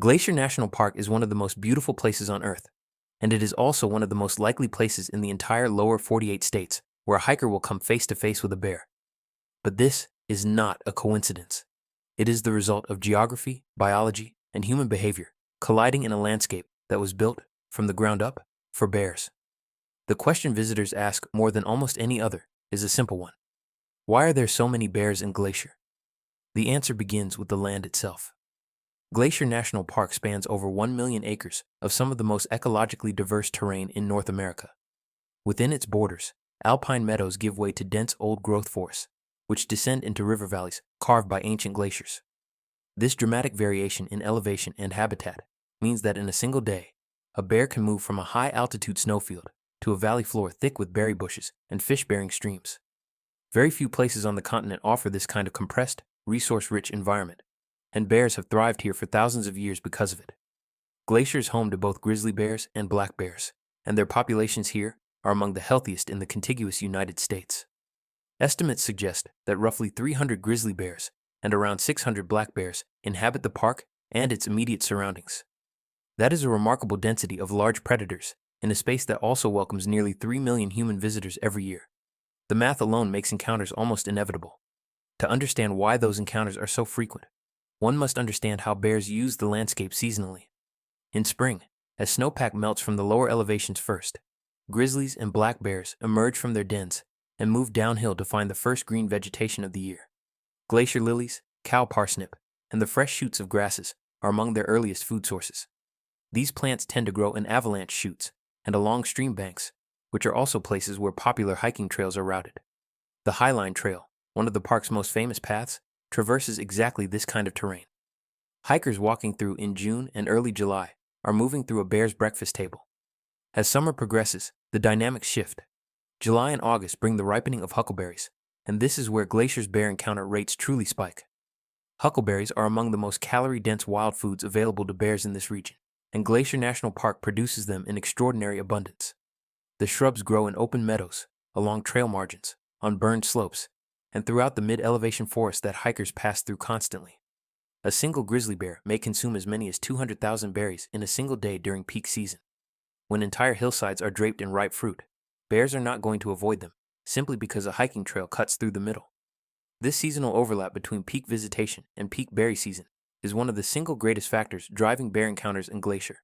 Glacier National Park is one of the most beautiful places on Earth, and it is also one of the most likely places in the entire lower 48 states where a hiker will come face to face with a bear. But this is not a coincidence. It is the result of geography, biology, and human behavior colliding in a landscape that was built from the ground up for bears. The question visitors ask more than almost any other is a simple one. Why are there so many bears in Glacier? The answer begins with the land itself. Glacier National Park spans over 1 million acres of some of the most ecologically diverse terrain in North America. Within its borders, alpine meadows give way to dense old-growth forests, which descend into river valleys carved by ancient glaciers. This dramatic variation in elevation and habitat means that in a single day, a bear can move from a high-altitude snowfield to a valley floor thick with berry bushes and fish-bearing streams. Very few places on the continent offer this kind of compressed, resource-rich environment, and bears have thrived here for thousands of years because of it. Glacier is home to both grizzly bears and black bears, and their populations here are among the healthiest in the contiguous United States. Estimates suggest that roughly 300 grizzly bears and around 600 black bears inhabit the park and its immediate surroundings. That is a remarkable density of large predators in a space that also welcomes nearly 3 million human visitors every year. The math alone makes encounters almost inevitable. To understand why those encounters are so frequent, one must understand how bears use the landscape seasonally. In spring, as snowpack melts from the lower elevations first, grizzlies and black bears emerge from their dens and move downhill to find the first green vegetation of the year. Glacier lilies, cow parsnip, and the fresh shoots of grasses are among their earliest food sources. These plants tend to grow in avalanche chutes and along stream banks, which are also places where popular hiking trails are routed. The Highline Trail, one of the park's most famous paths, traverses exactly this kind of terrain. Hikers walking through in June and early July are moving through a bear's breakfast table. As summer progresses, the dynamics shift. July and August bring the ripening of huckleberries, and this is where Glacier's bear encounter rates truly spike. Huckleberries are among the most calorie-dense wild foods available to bears in this region, and Glacier National Park produces them in extraordinary abundance. The shrubs grow in open meadows, along trail margins, on burned slopes, and throughout the mid-elevation forest that hikers pass through constantly. A single grizzly bear may consume as many as 200,000 berries in a single day during peak season. When entire hillsides are draped in ripe fruit, bears are not going to avoid them, simply because a hiking trail cuts through the middle. This seasonal overlap between peak visitation and peak berry season is one of the single greatest factors driving bear encounters in Glacier.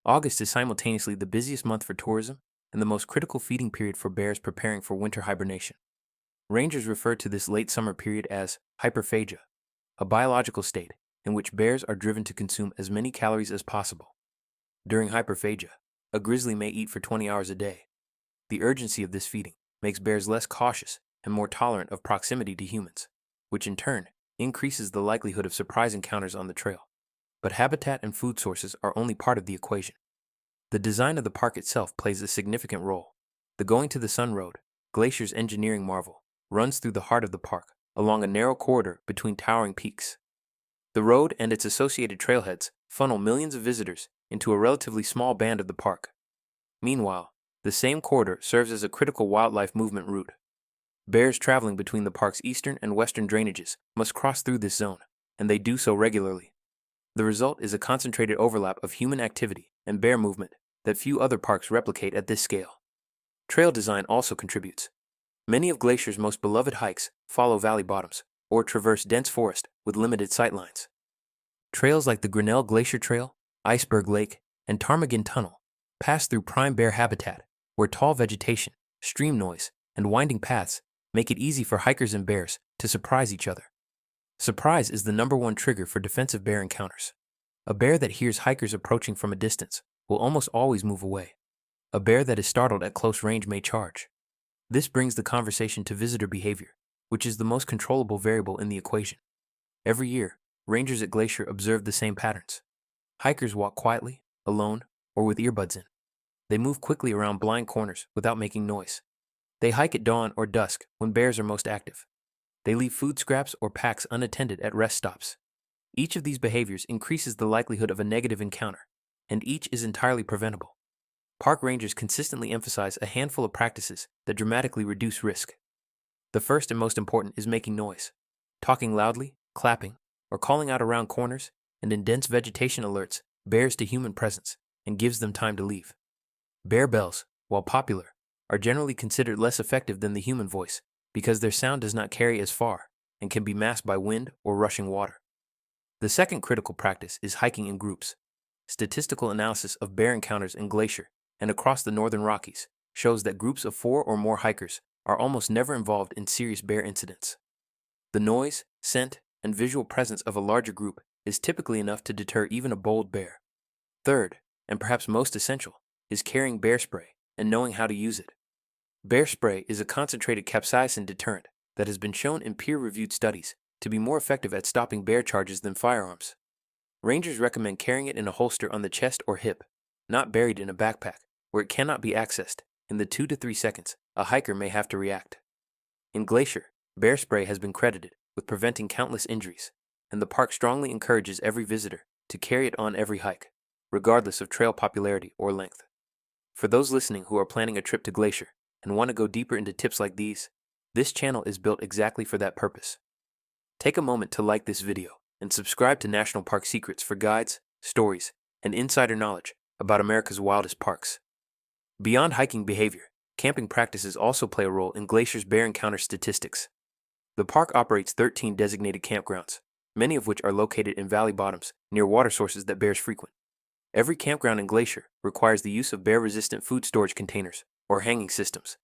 August is simultaneously the busiest month for tourism and the most critical feeding period for bears preparing for winter hibernation. Rangers refer to this late summer period as hyperphagia, a biological state in which bears are driven to consume as many calories as possible. During hyperphagia, a grizzly may eat for 20 hours a day. The urgency of this feeding makes bears less cautious and more tolerant of proximity to humans, which in turn increases the likelihood of surprise encounters on the trail. But habitat and food sources are only part of the equation. The design of the park itself plays a significant role. The Going to the Sun Road, Glacier's engineering marvel, runs through the heart of the park, along a narrow corridor between towering peaks. The road and its associated trailheads funnel millions of visitors into a relatively small band of the park. Meanwhile, the same corridor serves as a critical wildlife movement route. Bears traveling between the park's eastern and western drainages must cross through this zone, and they do so regularly. The result is a concentrated overlap of human activity and bear movement that few other parks replicate at this scale. Trail design also contributes. Many of Glacier's most beloved hikes follow valley bottoms or traverse dense forest with limited sightlines. Trails like the Grinnell Glacier Trail, Iceberg Lake, and Ptarmigan Tunnel pass through prime bear habitat, where tall vegetation, stream noise, and winding paths make it easy for hikers and bears to surprise each other. Surprise is the #1 trigger for defensive bear encounters. A bear that hears hikers approaching from a distance will almost always move away. A bear that is startled at close range may charge. This brings the conversation to visitor behavior, which is the most controllable variable in the equation. Every year, rangers at Glacier observe the same patterns. Hikers walk quietly, alone, or with earbuds in. They move quickly around blind corners without making noise. They hike at dawn or dusk when bears are most active. They leave food scraps or packs unattended at rest stops. Each of these behaviors increases the likelihood of a negative encounter, and each is entirely preventable. Park rangers consistently emphasize a handful of practices that dramatically reduce risk. The first and most important is making noise. Talking loudly, clapping, or calling out around corners and in dense vegetation alerts bears to human presence and gives them time to leave. Bear bells, while popular, are generally considered less effective than the human voice because their sound does not carry as far and can be masked by wind or rushing water. The second critical practice is hiking in groups. Statistical analysis of bear encounters in Glacier and across the northern Rockies shows that groups of 4 or more hikers are almost never involved in serious bear incidents. The noise, scent, and visual presence of a larger group is typically enough to deter even a bold bear. Third, and perhaps most essential, is carrying bear spray and knowing how to use it. Bear spray is a concentrated capsaicin deterrent that has been shown in peer-reviewed studies to be more effective at stopping bear charges than firearms. Rangers recommend carrying it in a holster on the chest or hip, not buried in a backpack, where it cannot be accessed in the 2 to 3 seconds a hiker may have to react. In Glacier, bear spray has been credited with preventing countless injuries, and the park strongly encourages every visitor to carry it on every hike, regardless of trail popularity or length. For those listening who are planning a trip to Glacier and want to go deeper into tips like these, this channel is built exactly for that purpose. Take a moment to like this video and subscribe to National Park Secrets for guides, stories, and insider knowledge about America's wildest parks. Beyond hiking behavior, camping practices also play a role in Glacier's bear encounter statistics. The park operates 13 designated campgrounds, many of which are located in valley bottoms near water sources that bears frequent. Every campground in Glacier requires the use of bear-resistant food storage containers or hanging systems,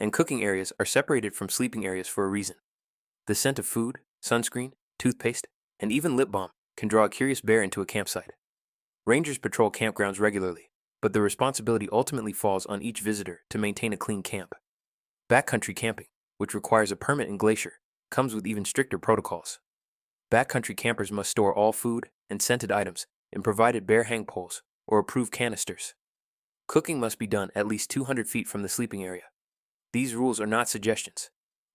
and cooking areas are separated from sleeping areas for a reason. The scent of food, sunscreen, toothpaste, and even lip balm can draw a curious bear into a campsite. Rangers patrol campgrounds regularly, but the responsibility ultimately falls on each visitor to maintain a clean camp. Backcountry camping, which requires a permit in Glacier, comes with even stricter protocols. Backcountry campers must store all food and scented items in provided bear hang poles or approved canisters. Cooking must be done at least 200 feet from the sleeping area. These rules are not suggestions.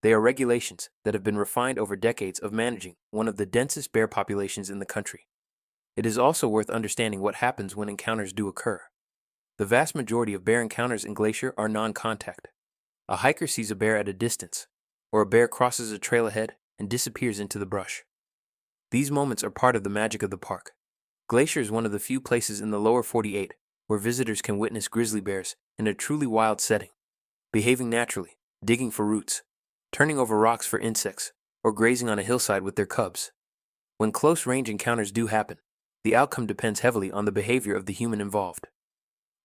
They are regulations that have been refined over decades of managing one of the densest bear populations in the country. It is also worth understanding what happens when encounters do occur. The vast majority of bear encounters in Glacier are non-contact. A hiker sees a bear at a distance, or a bear crosses a trail ahead and disappears into the brush. These moments are part of the magic of the park. Glacier is one of the few places in the lower 48 where visitors can witness grizzly bears in a truly wild setting, behaving naturally, digging for roots, turning over rocks for insects, or grazing on a hillside with their cubs. When close-range encounters do happen, the outcome depends heavily on the behavior of the human involved.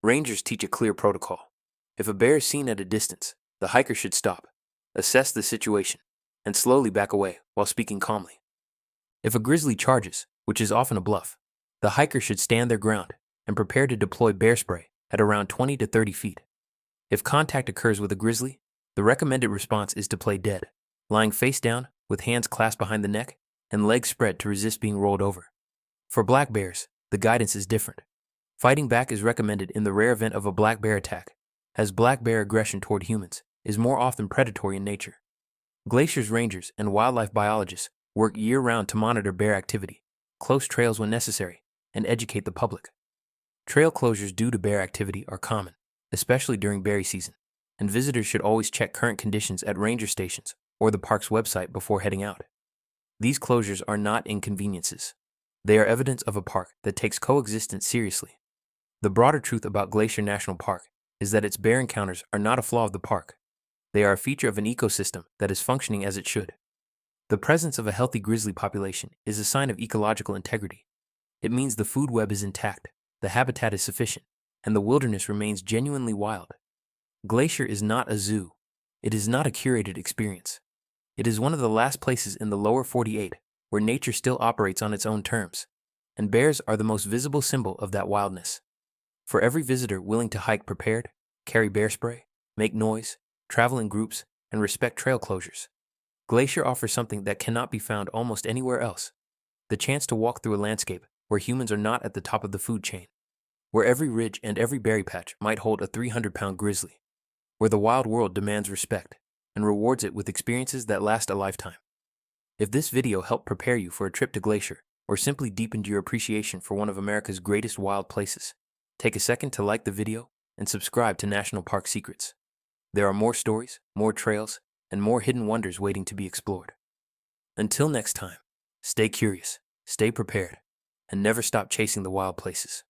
Rangers teach a clear protocol. If a bear is seen at a distance, the hiker should stop, assess the situation, and slowly back away while speaking calmly. If a grizzly charges, which is often a bluff, the hiker should stand their ground and prepare to deploy bear spray at around 20 to 30 feet. If contact occurs with a grizzly, the recommended response is to play dead, lying face down with hands clasped behind the neck and legs spread to resist being rolled over. For black bears, the guidance is different. Fighting back is recommended in the rare event of a black bear attack, as black bear aggression toward humans is more often predatory in nature. Glacier's rangers and wildlife biologists work year-round to monitor bear activity, close trails when necessary, and educate the public. Trail closures due to bear activity are common, especially during berry season, and visitors should always check current conditions at ranger stations or the park's website before heading out. These closures are not inconveniences. They are evidence of a park that takes coexistence seriously. The broader truth about Glacier National Park is that its bear encounters are not a flaw of the park. They are a feature of an ecosystem that is functioning as it should. The presence of a healthy grizzly population is a sign of ecological integrity. It means the food web is intact, the habitat is sufficient, and the wilderness remains genuinely wild. Glacier is not a zoo. It is not a curated experience. It is one of the last places in the lower 48 where nature still operates on its own terms, and bears are the most visible symbol of that wildness. For every visitor willing to hike prepared, carry bear spray, make noise, travel in groups, and respect trail closures, Glacier offers something that cannot be found almost anywhere else: the chance to walk through a landscape where humans are not at the top of the food chain, where every ridge and every berry patch might hold a 300-pound grizzly, where the wild world demands respect and rewards it with experiences that last a lifetime. If this video helped prepare you for a trip to Glacier, or simply deepened your appreciation for one of America's greatest wild places, take a second to like the video and subscribe to National Park Secrets. There are more stories, more trails, and more hidden wonders waiting to be explored. Until next time, stay curious, stay prepared, and never stop chasing the wild places.